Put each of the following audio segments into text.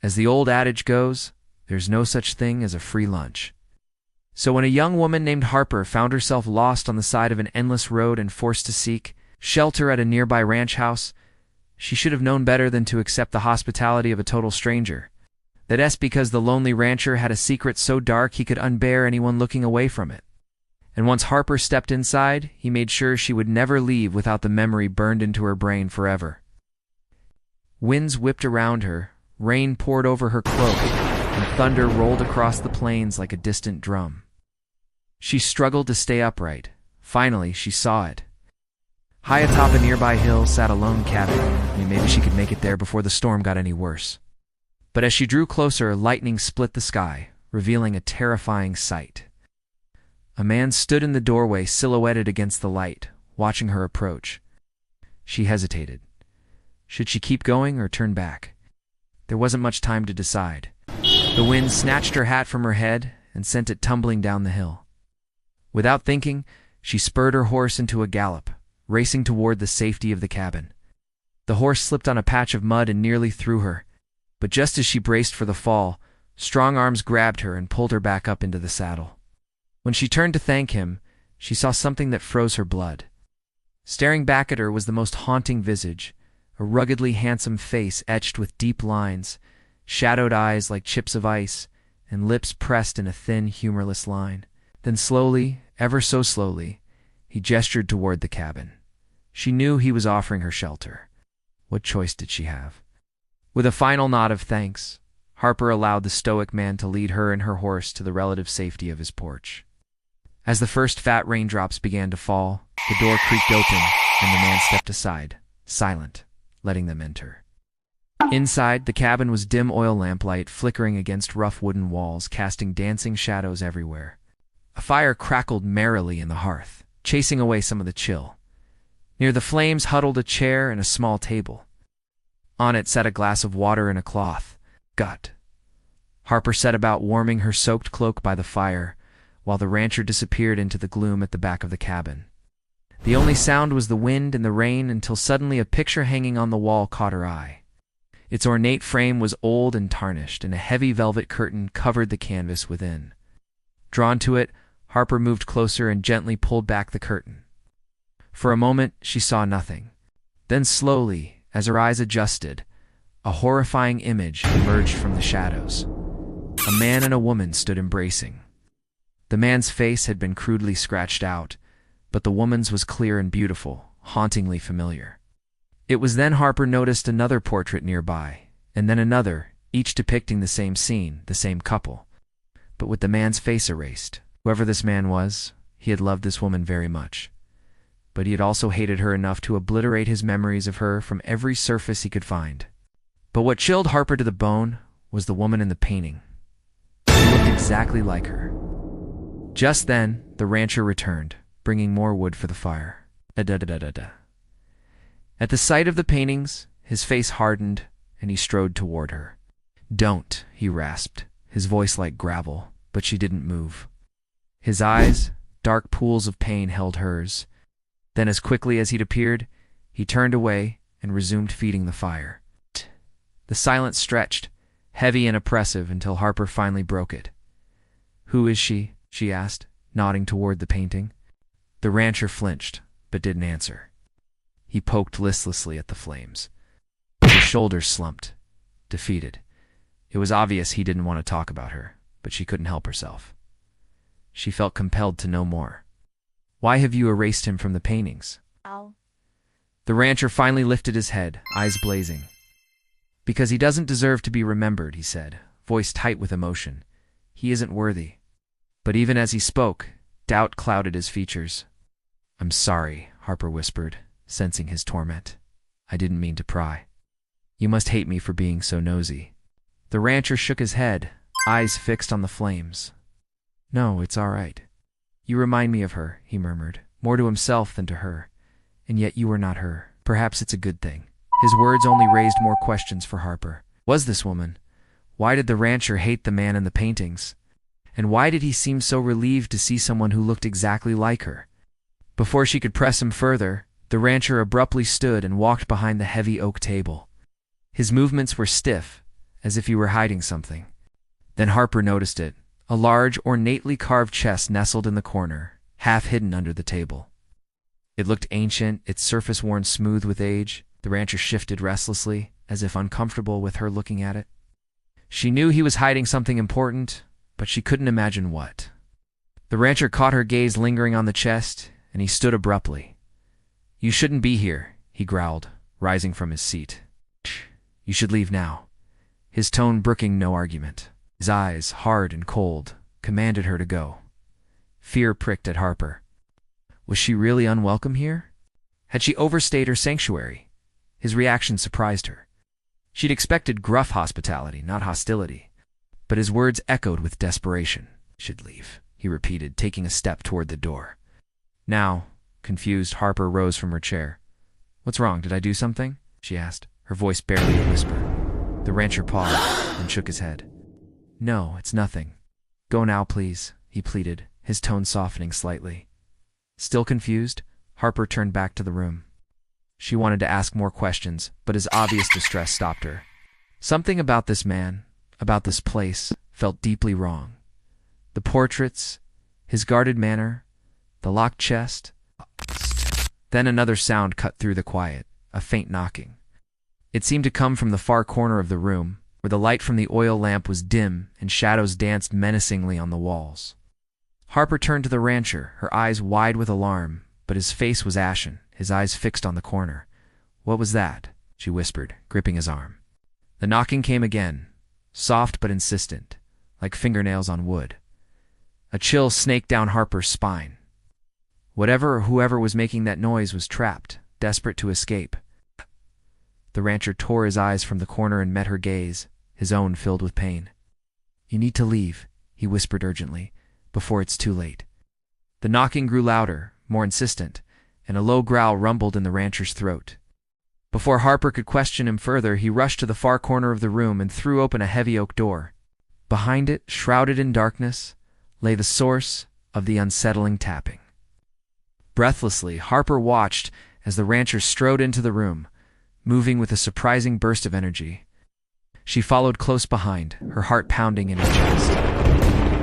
As the old adage goes, there's no such thing as a free lunch. So when a young woman named Harper found herself lost on the side of an endless road and forced to seek shelter at a nearby ranch house, she should have known better than to accept the hospitality of a total stranger. That's because the lonely rancher had a secret so dark he could unbear anyone looking away from it. And once Harper stepped inside, he made sure she would never leave without the memory burned into her brain forever. Winds whipped around her, rain poured over her cloak, and thunder rolled across the plains like a distant drum. She struggled to stay upright. Finally, she saw it. High atop a nearby hill sat a lone cabin. Maybe she could make it there before the storm got any worse. But as she drew closer, lightning split the sky, revealing a terrifying sight. A man stood in the doorway, silhouetted against the light, watching her approach. She hesitated. Should she keep going or turn back? There wasn't much time to decide. The wind snatched her hat from her head and sent it tumbling down the hill. Without thinking, she spurred her horse into a gallop, racing toward the safety of the cabin. The horse slipped on a patch of mud and nearly threw her, but just as she braced for the fall, strong arms grabbed her and pulled her back up into the saddle. When she turned to thank him, she saw something that froze her blood. Staring back at her was the most haunting visage, a ruggedly handsome face etched with deep lines, shadowed eyes like chips of ice, and lips pressed in a thin, humorless line. Then slowly, ever so slowly, he gestured toward the cabin. She knew he was offering her shelter. What choice did she have? With a final nod of thanks, Harper allowed the stoic man to lead her and her horse to the relative safety of his porch. As the first fat raindrops began to fall, the door creaked open and the man stepped aside, silent, letting them enter. Inside, the cabin was dim oil lamplight flickering against rough wooden walls, casting dancing shadows everywhere. A fire crackled merrily in the hearth, chasing away some of the chill. Near the flames huddled a chair and a small table. On it sat a glass of water and a cloth. Gut. Harper set about warming her soaked cloak by the fire, while the rancher disappeared into the gloom at the back of the cabin. The only sound was the wind and the rain until suddenly a picture hanging on the wall caught her eye. Its ornate frame was old and tarnished, and a heavy velvet curtain covered the canvas within. Drawn to it, Harper moved closer and gently pulled back the curtain. For a moment, she saw nothing. Then slowly, as her eyes adjusted, a horrifying image emerged from the shadows. A man and a woman stood embracing. The man's face had been crudely scratched out, but the woman's was clear and beautiful, hauntingly familiar. It was then Harper noticed another portrait nearby, and then another, each depicting the same scene, the same couple, but with the man's face erased. Whoever this man was, he had loved this woman very much. But he had also hated her enough to obliterate his memories of her from every surface he could find. But what chilled Harper to the bone was the woman in the painting. She looked exactly like her. Just then, the rancher returned, bringing more wood for the fire. At the sight of the paintings, his face hardened, and he strode toward her. "Don't," he rasped, his voice like gravel, but she didn't move. His eyes, dark pools of pain, held hers. Then as quickly as he'd appeared, he turned away and resumed feeding the fire. The silence stretched, heavy and oppressive, until Harper finally broke it. "Who is she?" she asked, nodding toward the painting. The rancher flinched, but didn't answer. He poked listlessly at the flames. His shoulders slumped, defeated. It was obvious he didn't want to talk about her, but she couldn't help herself. She felt compelled to know more. "Why have you erased him from the paintings?" Ow. The rancher finally lifted his head, eyes blazing. "Because he doesn't deserve to be remembered," he said, voice tight with emotion. "He isn't worthy." But even as he spoke, doubt clouded his features. "I'm sorry," Harper whispered, sensing his torment. "I didn't mean to pry. You must hate me for being so nosy." The rancher shook his head, eyes fixed on the flames. "No, it's all right. You remind me of her," he murmured, more to himself than to her. "And yet you are not her. Perhaps it's a good thing." His words only raised more questions for Harper. Was this woman? Why did the rancher hate the man in the paintings? And why did he seem so relieved to see someone who looked exactly like her? Before she could press him further, the rancher abruptly stood and walked behind the heavy oak table. His movements were stiff, as if he were hiding something. Then Harper noticed it, a large, ornately carved chest nestled in the corner, half hidden under the table. It looked ancient, its surface worn smooth with age. The rancher shifted restlessly, as if uncomfortable with her looking at it. She knew he was hiding something important, but she couldn't imagine what. The rancher caught her gaze lingering on the chest, and he stood abruptly. "You shouldn't be here," he growled, rising from his seat. "You should leave now." His tone brooking no argument. His eyes, hard and cold, commanded her to go. Fear pricked at Harper. Was she really unwelcome here? Had she overstayed her sanctuary? His reaction surprised her. She'd expected gruff hospitality, not hostility. But his words echoed with desperation. "Should leave," he repeated, taking a step toward the door. Now, confused, Harper rose from her chair. "What's wrong? Did I do something?" she asked, her voice barely a whisper. The rancher paused and shook his head. "No, it's nothing. Go now, please," he pleaded, his tone softening slightly. Still confused, Harper turned back to the room. She wanted to ask more questions, but his obvious distress stopped her. Something about this man, about this place, felt deeply wrong. The portraits, his guarded manner, the locked chest. Then another sound cut through the quiet, a faint knocking. It seemed to come from the far corner of the room, where the light from the oil lamp was dim and shadows danced menacingly on the walls. Harper turned to the rancher, her eyes wide with alarm, but his face was ashen, his eyes fixed on the corner. "What was that?" she whispered, gripping his arm. The knocking came again, soft but insistent, like fingernails on wood. A chill snaked down Harper's spine. Whatever or whoever was making that noise was trapped, desperate to escape. The rancher tore his eyes from the corner and met her gaze, his own filled with pain. "You need to leave," he whispered urgently, "before it's too late." The knocking grew louder, more insistent, and a low growl rumbled in the rancher's throat. Before Harper could question him further, he rushed to the far corner of the room and threw open a heavy oak door. Behind it, shrouded in darkness, lay the source of the unsettling tapping. Breathlessly, Harper watched as the rancher strode into the room, moving with a surprising burst of energy. She followed close behind, her heart pounding in her chest.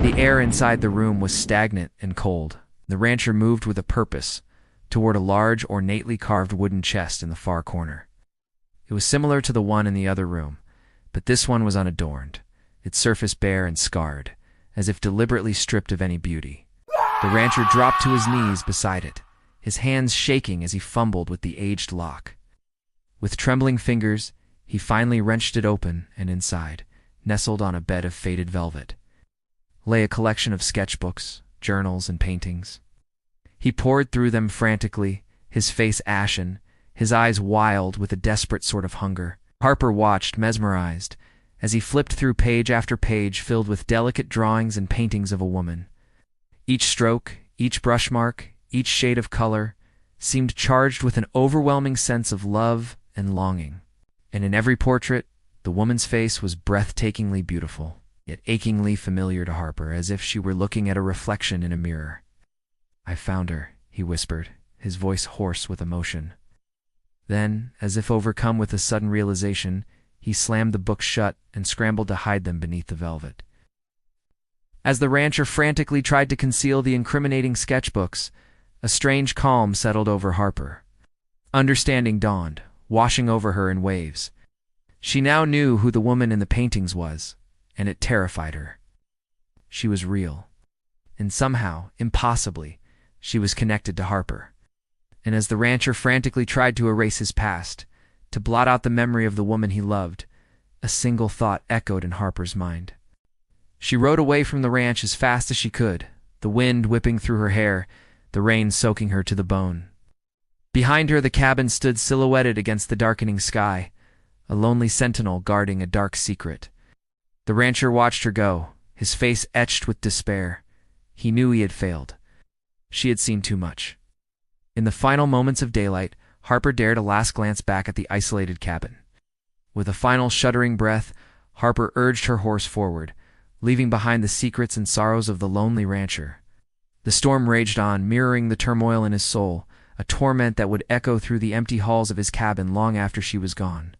The air inside the room was stagnant and cold. The rancher moved with a purpose, toward a large, ornately carved wooden chest in the far corner. It was similar to the one in the other room, but this one was unadorned, its surface bare and scarred, as if deliberately stripped of any beauty. The rancher dropped to his knees beside it, his hands shaking as he fumbled with the aged lock. With trembling fingers, he finally wrenched it open, and inside, nestled on a bed of faded velvet, lay a collection of sketchbooks, journals, and paintings. He pored through them frantically, his face ashen, his eyes wild with a desperate sort of hunger. Harper watched, mesmerized, as he flipped through page after page filled with delicate drawings and paintings of a woman. Each stroke, each brush mark, each shade of color seemed charged with an overwhelming sense of love and longing. And in every portrait, the woman's face was breathtakingly beautiful, yet achingly familiar to Harper, as if she were looking at a reflection in a mirror. "I found her," he whispered, his voice hoarse with emotion. Then, as if overcome with a sudden realization, he slammed the books shut and scrambled to hide them beneath the velvet. As the rancher frantically tried to conceal the incriminating sketchbooks, a strange calm settled over Harper. Understanding dawned, washing over her in waves. She now knew who the woman in the paintings was, and it terrified her. She was real. And somehow, impossibly, she was connected to Harper. And as the rancher frantically tried to erase his past, to blot out the memory of the woman he loved, a single thought echoed in Harper's mind. She rode away from the ranch as fast as she could, the wind whipping through her hair, the rain soaking her to the bone. Behind her, the cabin stood silhouetted against the darkening sky, a lonely sentinel guarding a dark secret. The rancher watched her go, his face etched with despair. He knew he had failed. She had seen too much. In the final moments of daylight, Harper dared a last glance back at the isolated cabin. With a final shuddering breath, Harper urged her horse forward, leaving behind the secrets and sorrows of the lonely rancher. The storm raged on, mirroring the turmoil in his soul, a torment that would echo through the empty halls of his cabin long after she was gone.